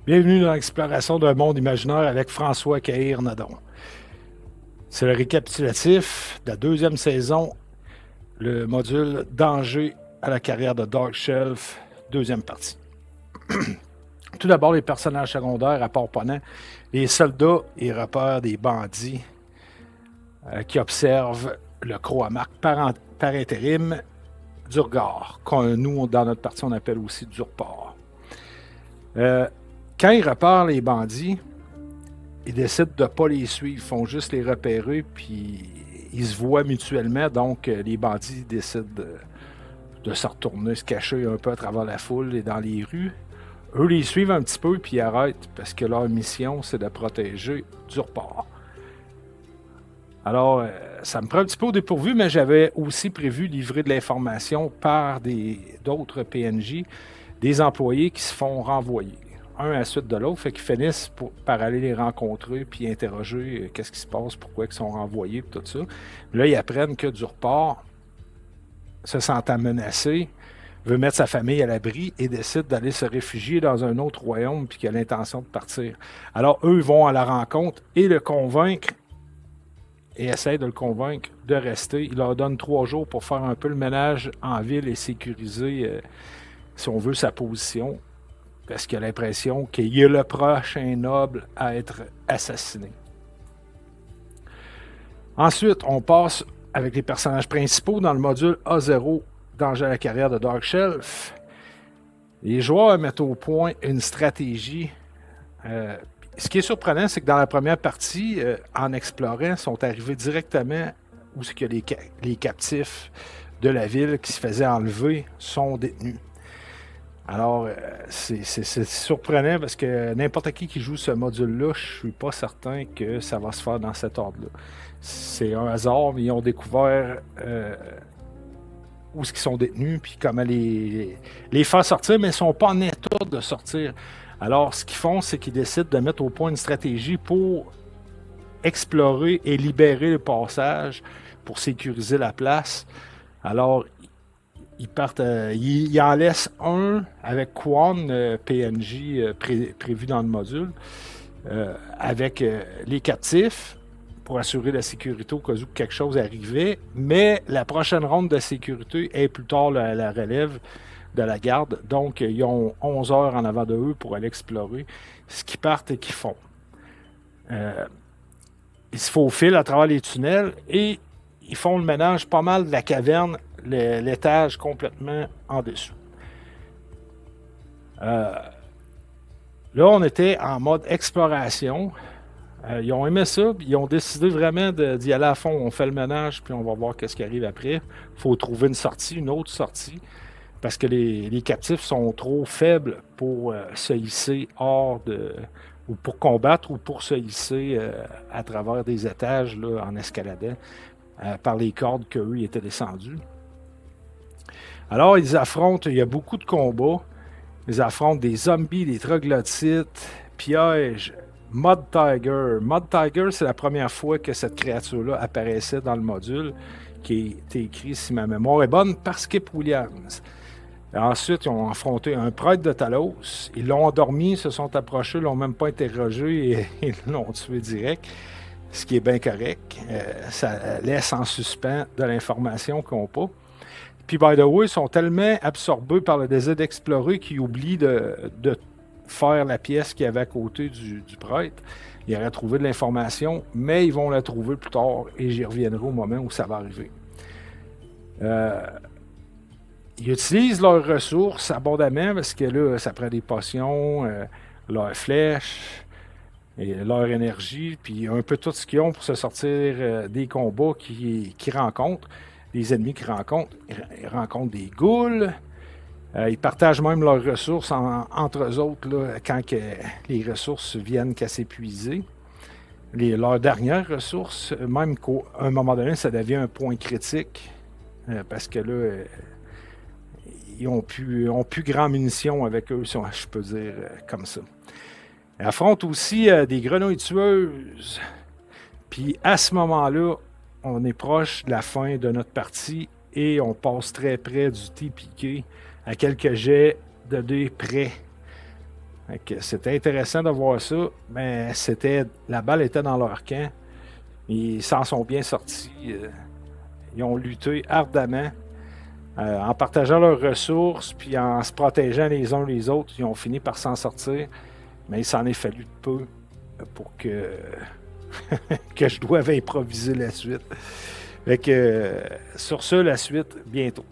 Bienvenue dans l'exploration d'un monde imaginaire avec François Cahir-Nadon. C'est le récapitulatif de la deuxième saison, le module Danger à la carrière de Dark Shelf, deuxième partie. Tout d'abord, les personnages secondaires à Port-Ponant, les soldats et repères des bandits qui observent le Croamark par intérim, Durgar, qu'on nous, dans notre partie, on appelle aussi Durpar. Quand ils repèrent les bandits, ils décident de ne pas les suivre, ils font juste les repérer, puis ils se voient mutuellement, donc les bandits décident de se retourner, se cacher un peu à travers la foule et dans les rues. Eux les suivent un petit peu, puis ils arrêtent, parce que leur mission, c'est de protéger Durpar. Alors, ça me prend un petit peu au dépourvu, mais j'avais aussi prévu livrer de l'information par d'autres PNJ, des employés qui se font renvoyer, un à la suite de l'autre, fait qu'ils finissent par aller les rencontrer puis interroger qu'est-ce qui se passe, pourquoi ils sont renvoyés, tout ça. Là, ils apprennent que Durpar, se sentant menacé, veut mettre sa famille à l'abri et décide d'aller se réfugier dans un autre royaume puis qu'il a l'intention de partir. Alors, eux vont à la rencontre et le convaincre et essayent de le convaincre de rester. Ils leur donnent 3 jours pour faire un peu le ménage en ville et sécuriser, si on veut, sa position. Parce qu'il a l'impression qu'il est le prochain noble à être assassiné. Ensuite, on passe avec les personnages principaux dans le module A0, Danger à la carrière de Dark Shelf. Les joueurs mettent au point une stratégie. Ce qui est surprenant, c'est que dans la première partie, en explorant, sont arrivés directement où c'est que les captifs de la ville qui se faisaient enlever sont détenus. Alors, c'est surprenant parce que n'importe qui joue ce module-là, je suis pas certain que ça va se faire dans cet ordre-là. C'est un hasard, mais ils ont découvert où ils sont détenus, puis comment les faire sortir, mais ils ne sont pas en état de sortir. Alors, ce qu'ils font, c'est qu'ils décident de mettre au point une stratégie pour explorer et libérer le passage, pour sécuriser la place. Alors, ils partent, ils en laissent un avec Quan, PNJ prévu dans le module, avec les captifs pour assurer la sécurité au cas où quelque chose arrivait. Mais la prochaine ronde de sécurité est plus tard la relève de la garde. Donc, ils ont 11 heures en avant de eux pour aller explorer ce qu'ils partent et qu'ils font. Ils se faufilent à travers les tunnels et ils font le ménage pas mal de la caverne, l'étage complètement en dessous. Là, on était en mode exploration. Ils ont aimé ça, puis ils ont décidé vraiment d'y aller à fond. On fait le ménage, puis on va voir qu'est-ce qui arrive après. Il faut trouver une sortie, une autre sortie, parce que les captifs sont trop faibles pour se hisser hors de... ou pour combattre, ou pour se hisser à travers des étages là, en escaladant par les cordes qu'eux étaient descendus. Alors, ils affrontent, il y a beaucoup de combats. Ils affrontent des zombies, des troglodytes, pièges, Mud Tiger. Mud Tiger, c'est la première fois que cette créature-là apparaissait dans le module, qui est écrit, si ma mémoire est bonne, par Skip Williams. Et ensuite, ils ont affronté un prêtre de Talos. Ils l'ont endormi, se sont approchés, l'ont même pas interrogé et ils l'ont tué direct. Ce qui est bien correct. Ça laisse en suspens de l'information qu'on n'a pas. Puis, by the way, ils sont tellement absorbés par le désir d'explorer qu'ils oublient de faire la pièce qu'il y avait à côté du prêtre. Ils auraient trouvé de l'information, mais ils vont la trouver plus tard et j'y reviendrai au moment où ça va arriver. Ils utilisent leurs ressources abondamment parce que là, ça prend des potions, leurs flèches, et leur énergie, puis un peu tout ce qu'ils ont pour se sortir des combats qu'ils rencontrent, des ennemis qu'ils rencontrent. Ils rencontrent des ghouls. Ils partagent même leurs ressources entre eux autres là, quand les ressources viennent qu'à s'épuiser. Leurs dernières ressources, même qu'à un moment donné, ça devient un point critique, parce que là, ils ont plus grand munitions avec eux, si je peux dire comme ça. Ils affrontent aussi des grenouilles tueuses. Puis à ce moment-là, on est proche de la fin de notre partie et on passe très près du TPK à quelques jets de dés près. C'était intéressant de voir ça, mais la balle était dans leur camp. Ils s'en sont bien sortis. Ils ont lutté ardemment. En partageant leurs ressources, puis en se protégeant les uns les autres, ils ont fini par s'en sortir. Mais il s'en est fallu peu pour que, que je doive improviser la suite. Fait que, sur ce, la suite, bientôt.